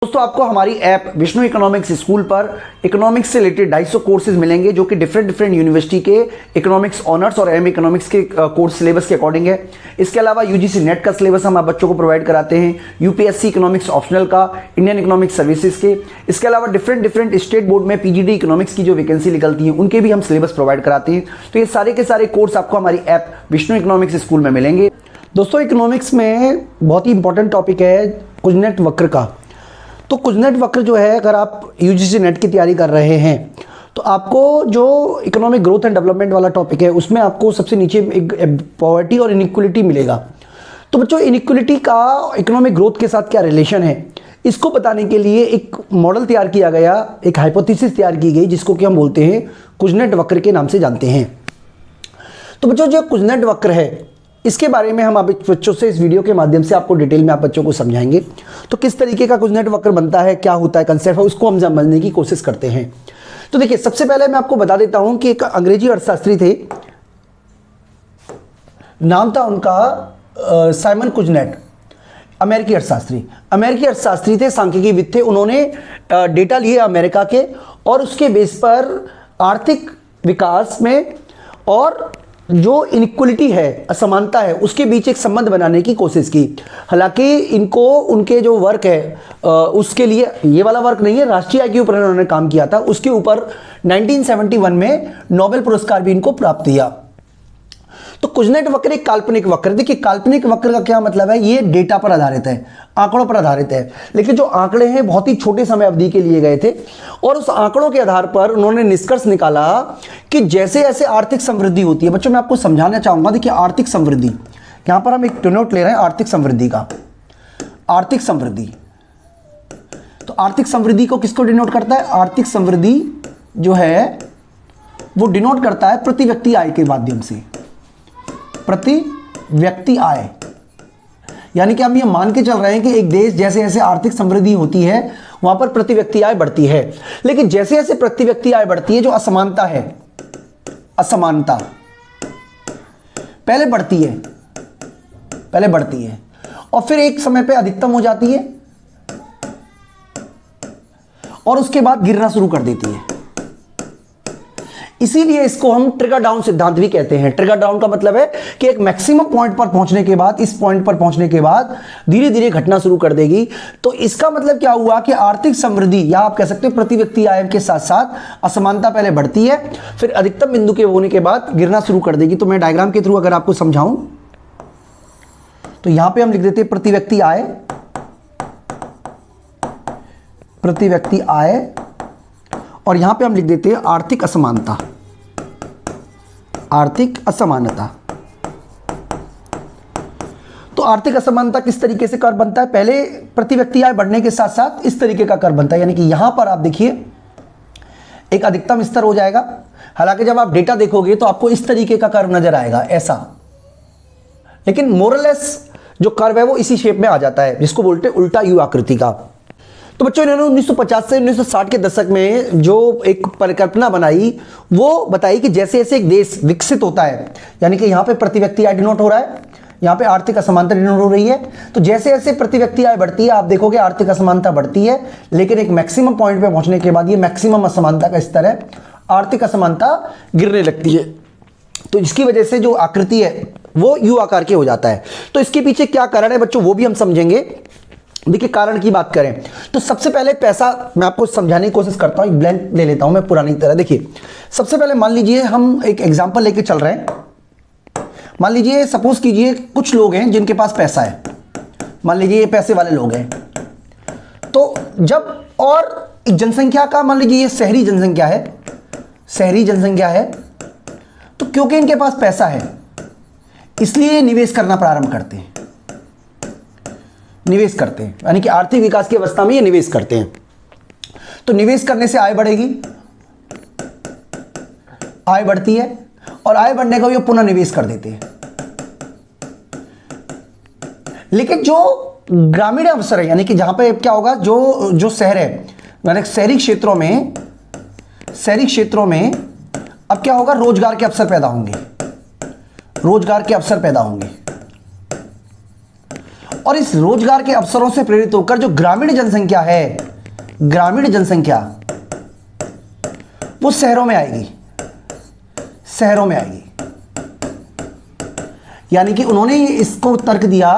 दोस्तों आपको हमारी ऐप विष्णु इकोनॉमिक्स स्कूल पर इकोनॉमिक्स से रिलेटेड 250 कोर्सेज मिलेंगे जो कि डिफरेंट यूनिवर्सिटी के इकोनॉमिक्स ऑनर्स और एम इकोनॉमिक्स के कोर्स सिलेबस के अकॉर्डिंग है। इसके अलावा यूजीसी नेट का सिलेबस हम आप बच्चों को प्रोवाइड कराते हैं, यूपीएससी इकोनॉमिक्स ऑप्शनल का, इंडियन इकोनॉमिक्स सर्विसेज के। इसके अलावा डिफरेंट स्टेट बोर्ड में पीजीडी इकोनॉमिक्स की जो वैकेंसी निकलती है उनके भी हम सिलेबस प्रोवाइड कराते हैं। तो ये सारे के सारे कोर्स आपको हमारी ऐप विष्णु इकोनॉमिक्स स्कूल में मिलेंगे। दोस्तों इकोनॉमिक्स में बहुत ही इंपॉर्टेंट टॉपिक है कुजनेट वक्र का। तो कुजनेट वक्र जो है, अगर आप यूजीसी नेट की तैयारी कर रहे हैं तो आपको जो इकोनॉमिक ग्रोथ एंड डेवलपमेंट वाला टॉपिक है उसमें आपको सबसे नीचे एक पॉवर्टी और इनइक्वलिटी मिलेगा। तो बच्चों इनइक्वलिटी का इकोनॉमिक ग्रोथ के साथ क्या रिलेशन है, इसको बताने के लिए एक मॉडल तैयार किया गया, एक हाइपोथेसिस तैयार की गई जिसको कि हम बोलते हैं कुजनेट वक्र के नाम से जानते हैं। तो बच्चों जो कुजनेट वक्र है इसके बारे में हम आप बच्चों से इस वीडियो के माध्यम से आपको डिटेल में आप बच्चों को समझाएंगे। तो किस तरीके का कुजनेट वक्र बनता है, क्या होता है, कंसेप्ट है, उसको हम समझने की कोशिश करते हैं। तो देखिए सबसे पहले मैं आपको बता देता हूं कि एक अंग्रेजी अर्थशास्त्री थे, नाम था उनका साइमन कुजनेट। अमेरिकी अर्थशास्त्री थे, सांख्यिकीविद थे। उन्होंने डेटा लिए अमेरिका के और उसके बेस पर आर्थिक विकास में और जो इनइक्वलिटी है, असमानता है, उसके बीच एक संबंध बनाने की कोशिश की। हालांकि इनको उनके जो वर्क है उसके लिए ये वाला वर्क नहीं है, राष्ट्रीय आय के ऊपर उन्होंने काम किया था, उसके ऊपर 1971 में नोबेल पुरस्कार भी इनको प्राप्त हुआ। तो कुजनेट वक्र एक काल्पनिक वक्र। देखिए काल्पनिक वक्र का क्या मतलब है, ये डेटा पर आधारित है, आंकड़ों पर आधारित है, लेकिन जो आंकड़े हैं बहुत ही छोटे समय अवधि के लिए गए थे और उस आंकड़ों के आधार पर उन्होंने निष्कर्ष निकाला कि जैसे जैसे आर्थिक समृद्धि होती है। बच्चों मैं आपको समझाना चाहूंगा, देखिए आर्थिक समृद्धि, यहां पर हम एक नोट ले रहे हैं आर्थिक समृद्धि का। आर्थिक समृद्धि, तो आर्थिक समृद्धि को किसको डिनोट करता है, आर्थिक समृद्धि जो है वो डिनोट करता है प्रति व्यक्ति आय के माध्यम से, प्रति व्यक्ति आय। यानी कि हम ये मान के चल रहे हैं कि एक देश जैसे जैसे आर्थिक समृद्धि होती है वहां पर प्रति व्यक्ति आय बढ़ती है, लेकिन जैसे जैसे प्रति व्यक्ति आय बढ़ती है जो असमानता है, असमानता पहले बढ़ती है और फिर एक समय पे अधिकतम हो जाती है और उसके बाद गिरना शुरू कर देती है। इसीलिए इसको हम ट्रिगर डाउन सिद्धांत भी कहते हैं। ट्रिगर डाउन का मतलब है कि एक मैक्सिमम पॉइंट पर पहुंचने के बाद, इस पॉइंट पर पहुंचने के बाद धीरे धीरे घटना शुरू कर देगी। तो इसका मतलब क्या हुआ कि आर्थिक समृद्धि या आप कह सकते हो प्रति व्यक्ति आय के साथ साथ असमानता पहले बढ़ती है, फिर अधिकतम बिंदु के होने के बाद गिरना शुरू कर देगी। तो मैं डायग्राम के थ्रू अगर आपको समझाऊं तो यहां पर हम लिख देते हैं प्रति व्यक्ति आय, प्रति व्यक्ति आय, और यहां पे हम लिख देते हैं आर्थिक असमानता, आर्थिक असमानता। तो आर्थिक असमानता किस तरीके से कर्व बनता है, पहले प्रति व्यक्ति आय बढ़ने के साथ साथ इस तरीके का कर्व बनता है। यानी कि यहां पर आप देखिए एक अधिकतम स्तर हो जाएगा, हालांकि जब आप डेटा देखोगे तो आपको इस तरीके का कर्व नजर आएगा ऐसा, लेकिन मोरलेस जो कर्व है वो इसी शेप में आ जाता है जिसको बोलते हैं उल्टा यू आकृति का। तो बच्चों इन्होंने 1950 से 1960 के दशक में जो एक परिकल्पना बनाई वो बताई कि जैसे जैसे एक देश विकसित होता है, यानी कि यहाँ पे प्रति व्यक्ति आय डिनोट हो रहा है, यहाँ पे आर्थिक असमानता डिनोट हो रही है, तो जैसे जैसे प्रति व्यक्ति आय बढ़ती है आप देखोगे आर्थिक असमानता बढ़ती है, लेकिन एक मैक्सिमम पॉइंट पे पहुंचने के बाद ये मैक्सिमम असमानता का स्तर है, आर्थिक असमानता गिरने लगती है। तो इसकी वजह से जो आकृति है वो यू आकार के हो जाता है। तो इसके पीछे क्या कारण है बच्चों वो भी हम समझेंगे। देखिए कारण की बात करें तो सबसे पहले पैसा, मैं आपको समझाने की कोशिश करता हूं, एक ब्लैंक ले लेता हूं मैं पुरानी तरह। देखिए सबसे पहले मान लीजिए हम एक एग्जांपल लेके चल रहे हैं। मान लीजिए सपोज कीजिए कुछ लोग हैं जिनके पास पैसा है, मान लीजिए ये पैसे वाले लोग हैं। तो जब और एक जनसंख्या का मान लीजिए ये शहरी जनसंख्या है, शहरी जनसंख्या है, तो क्योंकि इनके पास पैसा है इसलिए निवेश करना प्रारंभ करते हैं, निवेश करते हैं, यानी कि आर्थिक विकास की अवस्था में ये निवेश करते हैं। तो निवेश करने से आय बढ़ेगी, आय बढ़ती है और आय बढ़ने का ये पुनः निवेश कर देते हैं। लेकिन जो ग्रामीण अवसर है, यानी कि जहां पे क्या होगा, जो शहर है, यानी शहरी क्षेत्रों में अब क्या होगा, रोजगार के अवसर पैदा होंगे, रोजगार के अवसर पैदा होंगे। और इस रोजगार के अवसरों से प्रेरित होकर जो ग्रामीण जनसंख्या है, ग्रामीण जनसंख्या वो शहरों में आएगी, शहरों में आएगी। यानी कि उन्होंने इसको तर्क दिया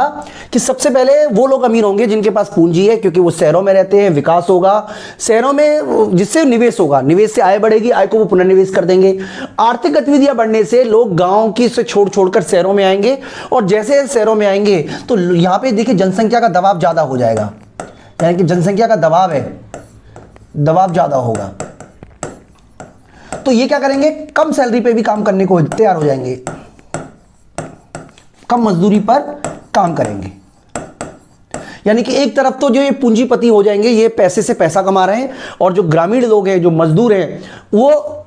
कि सबसे पहले वो लोग अमीर होंगे जिनके पास पूंजी है, क्योंकि वो शहरों में रहते हैं, विकास होगा शहरों में, जिससे निवेश होगा, निवेश से आय बढ़ेगी, आय को वो पुनर्निवेश कर देंगे। आर्थिक गतिविधियां बढ़ने से लोग गांव की से छोड़कर शहरों में आएंगे, और जैसे शहरों में आएंगे तो यहां पे देखिए जनसंख्या का दबाव ज्यादा हो जाएगा, यानी कि जनसंख्या का दबाव है, दबाव ज्यादा होगा। तो ये क्या करेंगे, कम सैलरी पे भी काम करने को तैयार हो जाएंगे, कम मजदूरी पर काम करेंगे। यानी कि एक तरफ तो जो ये पूंजीपति हो जाएंगे, ये पैसे से पैसा कमा रहे हैं, और जो ग्रामीण लोग हैं, जो मजदूर हैं, वो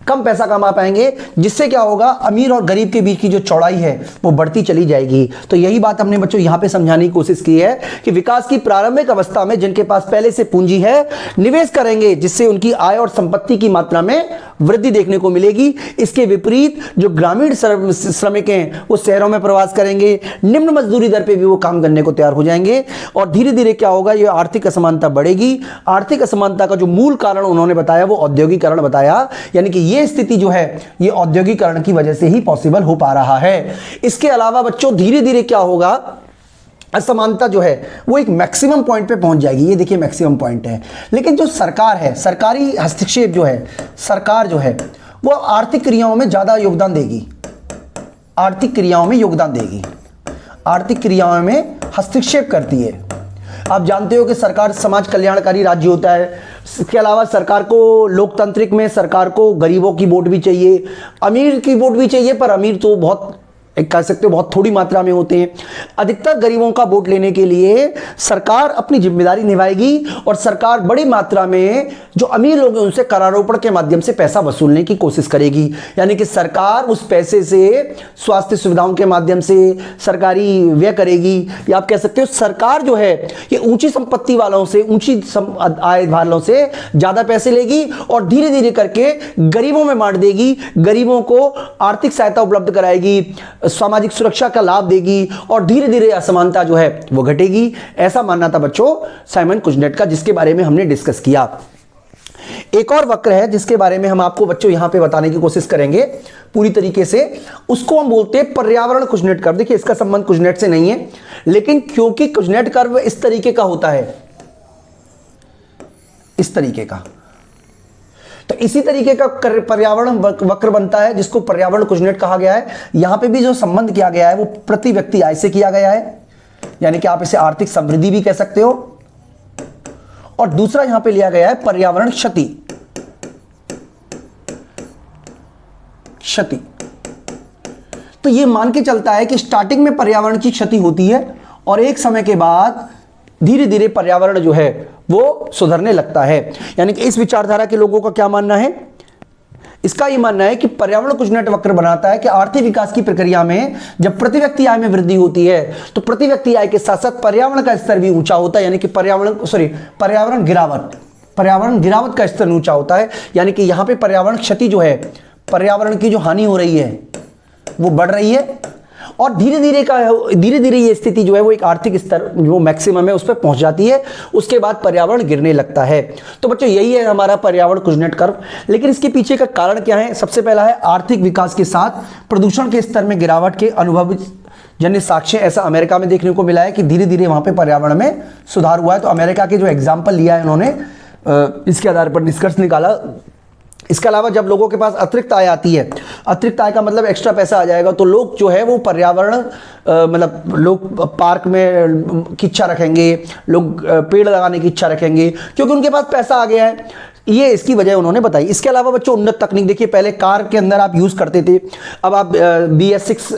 कम पैसा कमा पाएंगे, जिससे क्या होगा, अमीर और गरीब के बीच की जो चौड़ाई है वो बढ़ती चली जाएगी। तो यही बात हमने बच्चों यहां पे समझाने की कोशिश की है कि विकास की प्रारंभिक अवस्था में जिनके पास पहले से पूंजी है, निवेश करेंगे, जिससे उनकी आय और संपत्ति की मात्रा में वृद्धि देखने को मिलेगी। इसके विपरीत जो ग्रामीण श्रमिक हैं वो शहरों में प्रवास करेंगे, निम्न मजदूरी दर पे भी वो काम करने को तैयार हो जाएंगे, और धीरे धीरे क्या होगा, ये आर्थिक असमानता बढ़ेगी। आर्थिक असमानता का जो मूल कारण उन्होंने बताया वो औद्योगिकरण बताया, यानी कि ये स्थिति जो है ये औद्योगिकरण की वजह से ही पॉसिबल हो पा रहा है। इसके अलावा बच्चों धीरे धीरे क्या होगा, असमानता जो है वो एक मैक्सिमम पॉइंट पे पहुंच जाएगी। ये देखिए मैक्सिमम पॉइंट है, लेकिन जो सरकार है, सरकारी हस्तक्षेप जो है, सरकार जो है वो आर्थिक क्रियाओं में ज्यादा योगदान देगी, आर्थिक क्रियाओं में योगदान देगी, आर्थिक क्रियाओं में हस्तक्षेप करती है। आप जानते हो कि सरकार समाज कल्याणकारी राज्य होता है। इसके अलावा सरकार को लोकतांत्रिक में सरकार को गरीबों की वोट भी चाहिए, अमीर की वोट भी चाहिए, पर अमीर तो बहुत कह सकते हो बहुत थोड़ी मात्रा में होते हैं। अधिकतर गरीबों का वोट लेने के लिए सरकार अपनी जिम्मेदारी निभाएगी, और सरकार बड़ी मात्रा में जो अमीर लोग हैं उनसे करारोपण के माध्यम से पैसा वसूलने की कोशिश करेगी। यानी कि सरकार उस पैसे से स्वास्थ्य सुविधाओं के माध्यम से सरकारी व्यय करेगी, या आप कह सकते हो सरकार जो है ये ऊंची संपत्ति वालों से, ऊंची आय वालों से ज्यादा पैसे लेगी, और धीरे धीरे करके गरीबों में बांट देगी, गरीबों को आर्थिक सहायता उपलब्ध कराएगी, सामाजिक सुरक्षा का लाभ देगी, और धीरे धीरे असमानता जो है वो घटेगी। ऐसा मानना था बच्चों साइमन कुजनेट का, जिसके बारे में हमने डिस्कस किया। एक और वक्र है जिसके बारे में हम आपको बच्चों यहां पे बताने की कोशिश करेंगे पूरी तरीके से, उसको हम बोलते हैं पर्यावरण कुजनेट कर्व। देखिए इसका संबंध कुजनेट से नहीं है, लेकिन क्योंकि कुजनेट कर्व इस तरीके का होता है, इस तरीके का, तो इसी तरीके का पर्यावरण वक्र बनता है जिसको पर्यावरण कुजनेट कहा गया है। यहां पे भी जो संबंध किया गया है वो प्रति व्यक्ति आय से किया गया है, यानी कि आप इसे आर्थिक समृद्धि भी कह सकते हो, और दूसरा यहां पे लिया गया है पर्यावरण क्षति, क्षति। तो ये मान के चलता है कि स्टार्टिंग में पर्यावरण की क्षति होती है, और एक समय के बाद धीरे धीरे पर्यावरण जो है वो सुधरने लगता है। यानी कि इस विचारधारा के लोगों का क्या मानना है, इसका यह मानना है कि पर्यावरण कुजनेट वक्र बनाता है कि आर्थिक विकास की प्रक्रिया में जब प्रति व्यक्ति आय में वृद्धि होती है तो प्रति व्यक्ति आय के साथ साथ पर्यावरण का स्तर भी ऊंचा होता है, यानी कि पर्यावरण गिरावट का स्तर ऊंचा होता है। यानी कि यहां पे पर्यावरण क्षति जो है, पर्यावरण की जो हानि हो रही है वो बढ़ रही है, और धीरे धीरे ये स्थिति जो है वो एक आर्थिक स्तर जो मैक्सिमम है उस पर पहुंच जाती है, उसके बाद पर्यावरण गिरने लगता है। तो बच्चों यही है हमारा पर्यावरण कुजनेट कर्व। लेकिन इसके पीछे का कारण क्या है, सबसे पहला है आर्थिक विकास के साथ प्रदूषण के स्तर में गिरावट के अनुभवित जन्य साक्ष्य ऐसा अमेरिका में देखने को मिला है कि धीरे धीरे वहां पे पर्यावरण में सुधार हुआ है। तो अमेरिका के जो एग्जाम्पल लिया है उन्होंने, इसके आधार पर निष्कर्ष निकाला। इसके अलावा जब लोगों के पास अतिरिक्त आय आती है, अतिरिक्त आय का मतलब एक्स्ट्रा पैसा आ जाएगा, तो लोग जो है वो पर्यावरण मतलब लोग पार्क में की इच्छा रखेंगे, लोग पेड़ लगाने की इच्छा रखेंगे, क्योंकि उनके पास पैसा आ गया है। ये इसकी वजह उन्होंने बताई। इसके अलावा बच्चों उन्नत तकनीक, देखिए पहले कार के अंदर आप यूज़ करते थे, अब आप BS6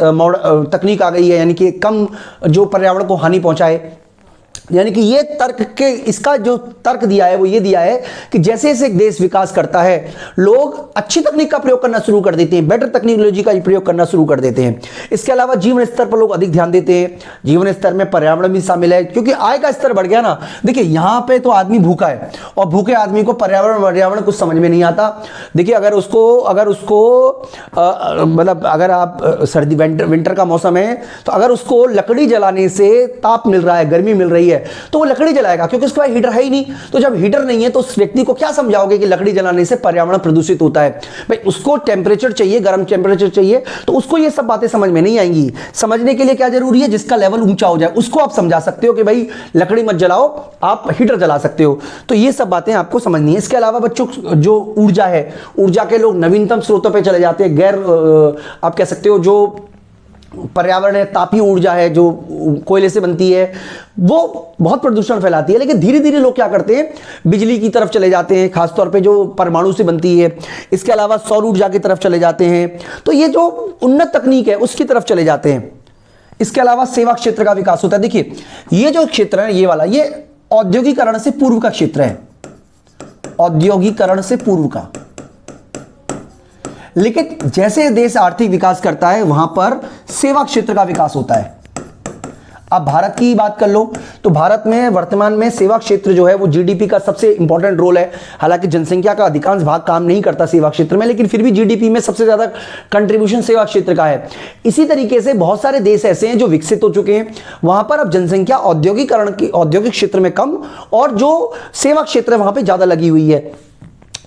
तकनीक आ गई है, यानी कि कम जो पर्यावरण को हानि पहुंचाए। यानी कि ये तर्क के, इसका जो तर्क दिया है वो ये दिया है कि जैसे जैसे एक देश विकास करता है, लोग अच्छी तकनीक का प्रयोग करना शुरू कर देते हैं, बेटर टेक्नोलॉजी का प्रयोग करना शुरू कर देते हैं। इसके अलावा जीवन स्तर पर लोग अधिक ध्यान देते हैं। जीवन स्तर में पर्यावरण भी शामिल है, क्योंकि आय का स्तर बढ़ गया ना। देखिए यहाँ पे तो आदमी भूखा है, और भूखे आदमी को पर्यावरण कुछ समझ में नहीं आता। देखिए अगर उसको मतलब अगर आप सर्दी विंटर का मौसम है, तो अगर उसको लकड़ी जलाने से ताप मिल रहा है, गर्मी मिल रही है, तो वो लकड़ी जलाएगा, क्योंकि उसके पास हीटर है ही नहीं। तो जब हीटर नहीं है तो उस व्यक्ति को क्या समझाओगे कि लकड़ी जलाने से पर्यावरण प्रदूषित होता है? भाई उसको टेम्परेचर चाहिए, गर्म टेम्परेचर चाहिए, तो उसको ये सब बातें समझ में नहीं आएंगी। समझने के लिए क्या जरूरी है? जिसका लेवल ऊंचा हो जाए उसको आप समझा सकते हो कि भाई लकड़ी मत जलाओ, आप हीटर जला सकते हो। तो ये सब बातें आपको समझनी है। इसके अलावा बच्चों जो ऊर्जा है, ऊर्जा के लोग नवीनतम स्रोतों पर चले जाते हैं। आप कह सकते हो जो पर्यावरण है, तापीय ऊर्जा है जो कोयले से बनती है, वो बहुत प्रदूषण फैलाती है। लेकिन धीरे धीरे लोग क्या करते हैं, बिजली की तरफ चले जाते हैं, खासतौर पे जो परमाणु से बनती है। इसके अलावा सौर ऊर्जा की तरफ चले जाते हैं। तो ये जो उन्नत तकनीक है उसकी तरफ चले जाते हैं। इसके अलावा सेवा क्षेत्र का विकास होता है। देखिए ये जो क्षेत्र है, ये वाला, ये औद्योगिकरण से पूर्व का क्षेत्र है, औद्योगिकरण से पूर्व का। लेकिन जैसे देश आर्थिक विकास करता है, वहां पर सेवा क्षेत्र का विकास होता है। अब भारत की बात कर लो तो भारत में वर्तमान में सेवा क्षेत्र जो है वो जीडीपी का सबसे इंपॉर्टेंट रोल है। हालांकि जनसंख्या का अधिकांश भाग काम नहीं करता सेवा क्षेत्र में, लेकिन फिर भी जीडीपी में सबसे ज्यादा कंट्रीब्यूशन सेवा क्षेत्र का है। इसी तरीके से बहुत सारे देश ऐसे हैं जो विकसित हो चुके हैं, वहां पर अब जनसंख्या औद्योगिकरण की, औद्योगिक क्षेत्र में कम, और जो सेवा क्षेत्र है वहां पर ज्यादा लगी हुई है।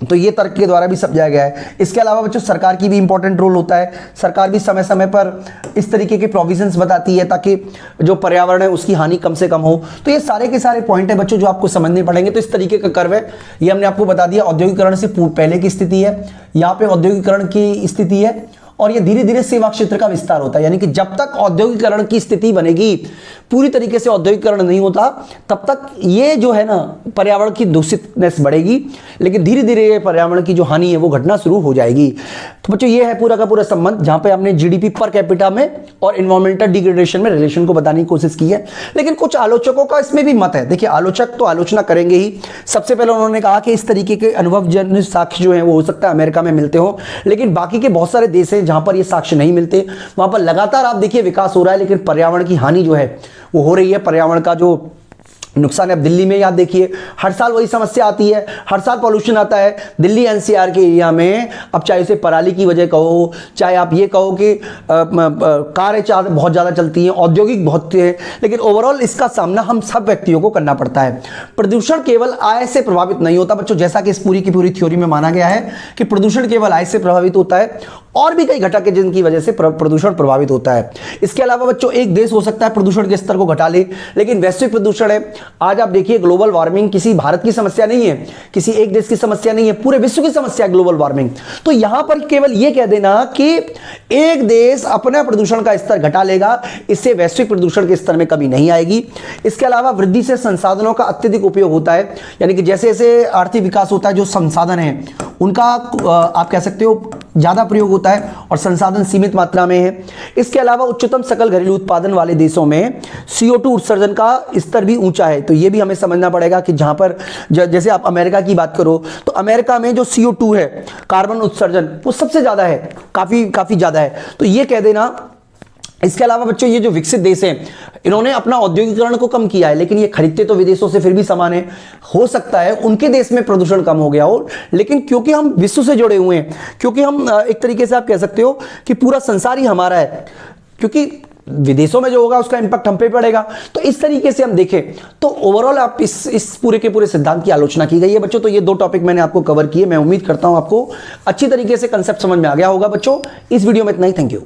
तो ये तर्क के द्वारा भी समझाया गया है। इसके अलावा बच्चों सरकार की भी इंपॉर्टेंट रोल होता है। सरकार भी समय समय पर इस तरीके के प्रोविजंस बताती है ताकि जो पर्यावरण है उसकी हानि कम से कम हो। तो ये सारे के सारे पॉइंट है बच्चों जो आपको समझने पड़ेंगे। तो इस तरीके का कर्व है, ये हमने आपको बता दिया। औद्योगिकरण से पहले की स्थिति है, यहाँ पे औद्योगिकरण की स्थिति है, और ये धीरे धीरे सेवा क्षेत्र का विस्तार होता है। यानी कि जब तक औद्योगिकरण की स्थिति बनेगी, पूरी तरीके से औद्योगिकरण नहीं होता, तब तक ये जो है ना पर्यावरण की दूषितनेस बढ़ेगी, लेकिन धीरे धीरे ये पर्यावरण की जो हानि है वो घटना शुरू हो जाएगी। तो बच्चों ये है पूरा का पूरा संबंध, जहां पे हमने जीडीपी पर कैपिटा में और एनवायरमेंटल डिग्रेडेशन में रिलेशन को बताने की कोशिश की है। लेकिन कुछ आलोचकों का इसमें भी मत है। देखिए आलोचक तो आलोचना करेंगे ही। सबसे पहले उन्होंने कहा कि इस तरीके के अनुभवजन्य साक्ष्य जो है वो हो सकता है अमेरिका में मिलते हो, लेकिन बाकी के बहुत सारे देश हैं जहां पर ये साक्ष्य नहीं मिलते। वहां पर लगातार आप देखिए विकास हो रहा है, लेकिन पर्यावरण की हानि जो है वो हो रही है। पर्यावरण का जो नुकसान है, अब दिल्ली में याद देखिए हर साल वही समस्या आती है, हर साल पॉल्यूशन आता है। दिल्ली एनसीआर के एरिया में अब चाहे उसे पराली की वजह कहो, चाहे आप ये कहो कि कारें बहुत ज़्यादा चलती हैं, औद्योगिक बहुत है, लेकिन ओवरऑल इसका सामना हम सब व्यक्तियों को करना पड़ता है। प्रदूषण केवल आय से प्रभावित नहीं होता बच्चों, जैसा कि इस पूरी की पूरी थ्योरी में माना गया है कि प्रदूषण केवल आय से प्रभावित होता है, और भी कई घटक है जिनकी वजह से प्रदूषण प्रभावित होता है। इसके अलावा बच्चों एक देश हो सकता है प्रदूषण के स्तर को घटा ले, लेकिन वैश्विक प्रदूषण है। आज आप देखिए ग्लोबल वार्मिंग किसी भारत की समस्या नहीं है, किसी एक देश की समस्या नहीं है, पूरे विश्व की समस्या है ग्लोबल वार्मिंग। तो यहां पर केवल यह कह देना कि एक देश अपना प्रदूषण का स्तर घटा लेगा, इससे वैश्विक प्रदूषण के स्तर में कमी नहीं आएगी। इसके अलावा वृद्धि से संसाधनों का अत्यधिक उपयोग होता है, यानी कि जैसे जैसे आर्थिक विकास होता है, जो संसाधन है उनका आप कह सकते हो ज्यादा प्रयोग होता है, और संसाधन सीमित मात्रा में है। इसके अलावा उच्चतम सकल घरेलू उत्पादन वाले देशों में CO2 उत्सर्जन का स्तर भी ऊंचा है। तो ये भी हमें समझना पड़ेगा कि जहां पर जैसे आप अमेरिका की बात करो तो अमेरिका में जो CO2 है, कार्बन उत्सर्जन, वो सबसे ज्यादा है, काफी ज्यादा है। तो ये कह देना। इसके अलावा बच्चों ये जो विकसित देश हैं, इन्होंने अपना औद्योगिकरण को कम किया है, लेकिन ये खरीदते तो विदेशों से फिर भी सामान है। हो सकता है उनके देश में प्रदूषण कम हो गया हो, लेकिन क्योंकि हम विश्व से जुड़े हुए हैं, क्योंकि हम एक तरीके से आप कह सकते हो कि पूरा संसार ही हमारा है, क्योंकि विदेशों में जो होगा उसका इंपैक्ट हम पे पड़ेगा। तो इस तरीके से हम देखें तो ओवरऑल आप इस पूरे के पूरे सिद्धांत की आलोचना की गई है बच्चों। तो ये दो टॉपिक मैंने आपको कवर किए। मैं उम्मीद करता हूं आपको अच्छी तरीके से कंसेप्ट समझ में आ गया होगा बच्चों। इस वीडियो में इतना ही। Thank you.